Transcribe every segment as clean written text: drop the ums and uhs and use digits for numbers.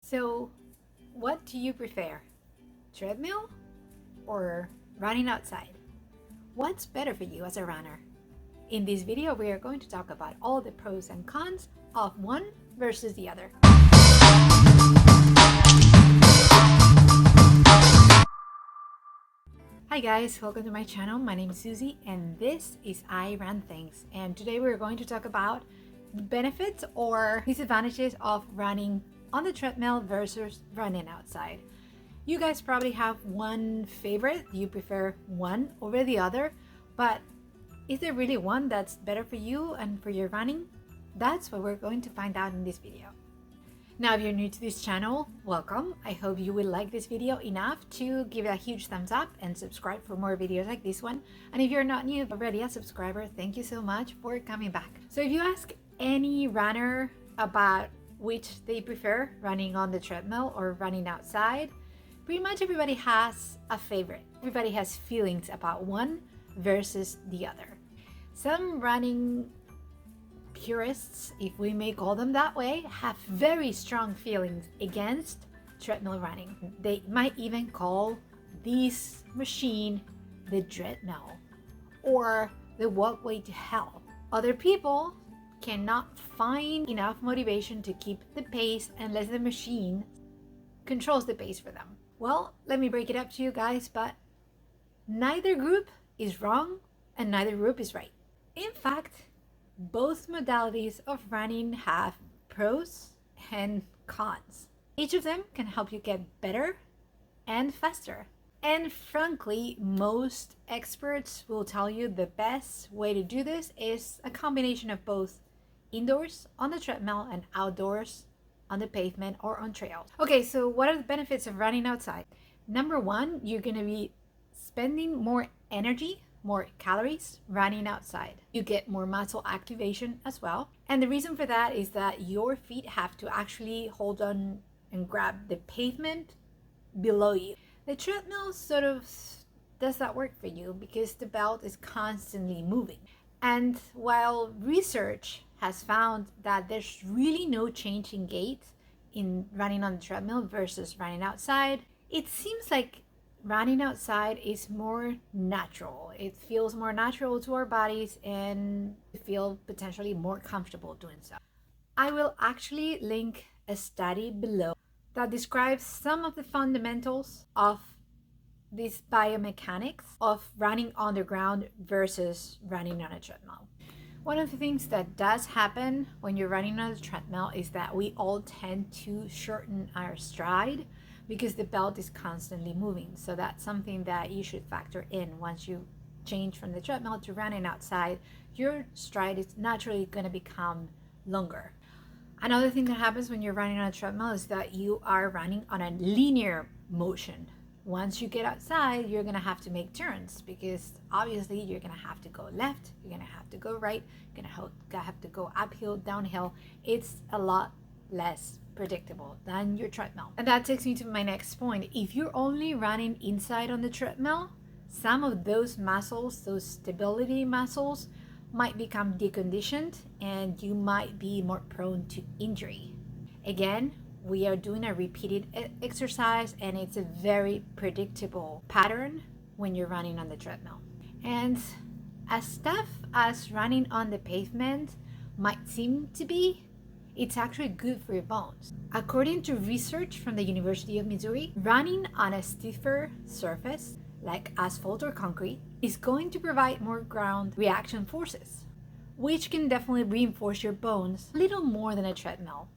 So, what do you prefer? Treadmill or running outside? What's better for you as a runner? In this video, we are going to talk about all the pros and cons of one versus the other. Hi guys, welcome to my channel. My name is Susie and this is I Run Things. And today we're going to talk about the benefits or disadvantages of running on the treadmill versus running outside. You guys probably have one favorite. You prefer one over the other, but is there really one that's better for you and for your running? That's what we're going to find out in this video. Now, if you're new to this channel, welcome. I hope you will like this video enough to give it a huge thumbs up and subscribe for more videos like this one. And if you're not new already a subscriber, thank you so much for coming back. So if you ask any runner about which they prefer, running on the treadmill or running outside, pretty much everybody has a favorite. Everybody has feelings about one versus the other. Some running purists, if we may call them that way, have very strong feelings against treadmill running. They might even call this machine the treadmill or the walkway to hell. Other people cannot find enough motivation to keep the pace unless the machine controls the pace for them. Well, let me break it up to you guys, but neither group is wrong and neither group is right. In fact, both modalities of running have pros and cons. Each of them can help you get better and faster. And frankly, most experts will tell you the best way to do this is a combination of both indoors on the treadmill and outdoors on the pavement or on trails. Okay, so what are the benefits of running outside? Number one, you're gonna be spending more energy, more calories running outside. You get more muscle activation as well. And the reason for that is that your feet have to actually hold on and grab the pavement below you. The treadmill sort of does that work for you because the belt is constantly moving. And while research has found that there's really no change in gait in running on the treadmill versus running outside, it seems like running outside is more natural. It feels more natural to our bodies and we feel potentially more comfortable doing so. I will actually link a study below that describes some of the fundamentals of this biomechanics of running on the ground versus running on a treadmill. One of the things that does happen when you're running on a treadmill is that we all tend to shorten our stride because the belt is constantly moving. So that's something that you should factor in once you change from the treadmill to running outside. Your stride is naturally going to become longer. Another thing that happens when you're running on a treadmill is that you are running on a linear motion. Once you get outside, you're gonna have to make turns because obviously you're gonna have to go left, you're gonna have to go right, you're gonna have to go uphill, downhill. It's a lot less predictable than your treadmill. And that takes me to my next point. If you're only running inside on the treadmill, some of those muscles, those stability muscles, might become deconditioned and you might be more prone to injury. Again, we are doing a repeated exercise and it's a very predictable pattern when you're running on the treadmill. And as tough as running on the pavement might seem to be, it's actually good for your bones. According to research from the University of Missouri, running on a stiffer surface like asphalt or concrete is going to provide more ground reaction forces, which can definitely reinforce your bones a little more than a treadmill.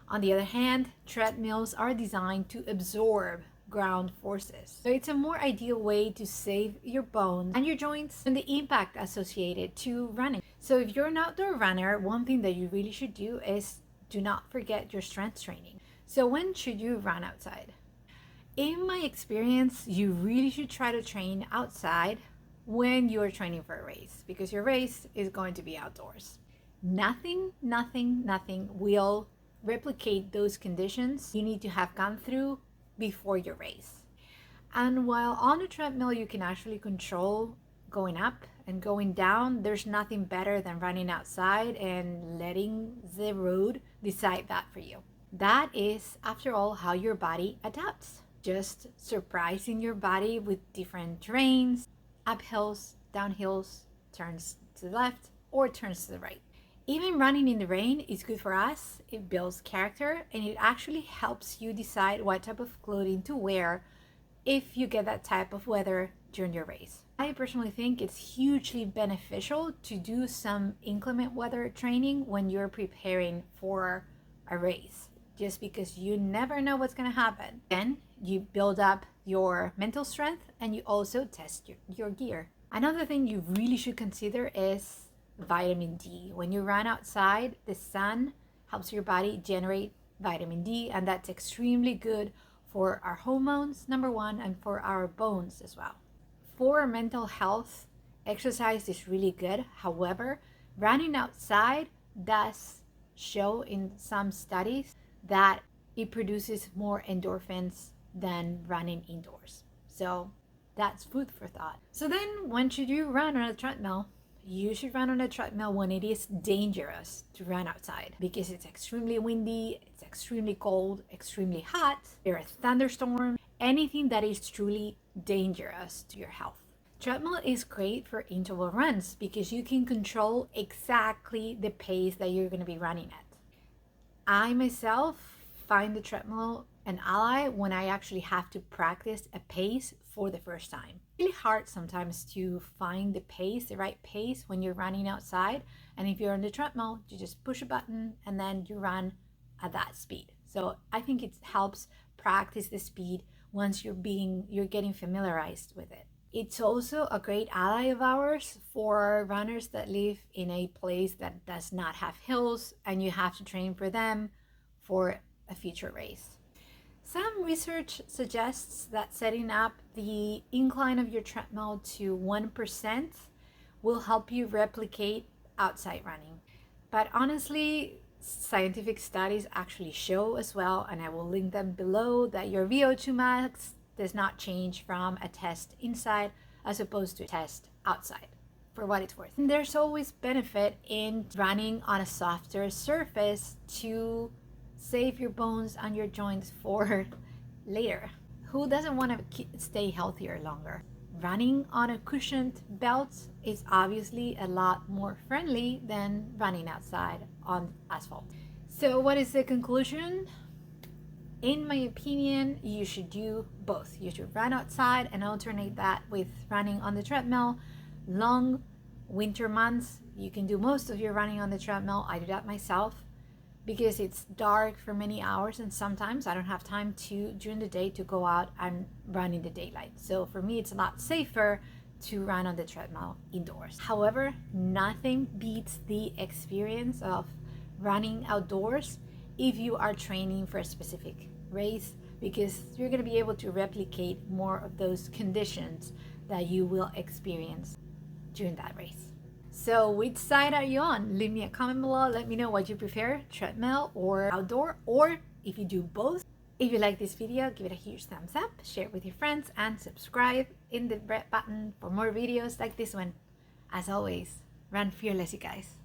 On the other hand, treadmills are designed to absorb ground forces. So it's a more ideal way to save your bones and your joints and the impact associated to running. So if you're an outdoor runner, one thing that you really should do is do not forget your strength training. So when should you run outside? In my experience, you really should try to train outside when you're training for a race because your race is going to be outdoors. Nothing will replicate those conditions you need to have gone through before your race. And while on a treadmill you can actually control going up and going down, there's nothing better than running outside and letting the road decide that for you. That is, after all, how your body adapts. Just surprising your body with different terrains, uphills, downhills, turns to the left, or turns to the right. Even running in the rain is good for us. It builds character and it actually helps you decide what type of clothing to wear if you get that type of weather during your race. I personally think it's hugely beneficial to do some inclement weather training when you're preparing for a race, just because you never know what's going to happen. Then you build up your mental strength and you also test your gear. Another thing you really should consider is vitamin D. When you run outside, the sun helps your body generate vitamin D, and that's extremely good for our hormones, number one, and for our bones as well. For mental health, exercise is really good. However, running outside does show in some studies that it produces more endorphins than running indoors. So that's food for thought. So then when should you run on a treadmill? You should run on a treadmill when it is dangerous to run outside, because it's extremely windy, it's extremely cold, extremely hot, there are thunderstorms, anything that is truly dangerous to your health. Treadmill is great for interval runs because you can control exactly the pace that you're going to be running at. I myself find the treadmill an ally when I actually have to practice a pace for the first time. It's really hard sometimes to find the pace, the right pace when you're running outside. And if you're on the treadmill, you just push a button and then you run at that speed. So I think it helps practice the speed once you're getting familiarized with it. It's also a great ally of ours for runners that live in a place that does not have hills and you have to train for them for a future race. Some research suggests that setting up the incline of your treadmill to 1% will help you replicate outside running. But honestly, scientific studies actually show as well, and I will link them below, that your VO2 max does not change from a test inside as opposed to a test outside, for what it's worth. And there's always benefit in running on a softer surface to save your bones and your joints for later. Who doesn't want to stay healthier longer? Running on a cushioned belt is obviously a lot more friendly than running outside on asphalt. So what is the conclusion? In my opinion, you should do both. You should run outside and alternate that with running on the treadmill. Long winter months, you can do most of your running on the treadmill. I do that myself because it's dark for many hours and sometimes I don't have time during the day to go out and run in the daylight. So for me, it's a lot safer to run on the treadmill indoors. However, nothing beats the experience of running outdoors if you are training for a specific race, because you're going to be able to replicate more of those conditions that you will experience during that race. So which side are you on? Leave me a comment below. Let me know what you prefer, treadmill or outdoor, or if you do both. If you like this video, give it a huge thumbs up, share it with your friends, and subscribe in the red button for more videos like this one. As always, run fearless, you guys.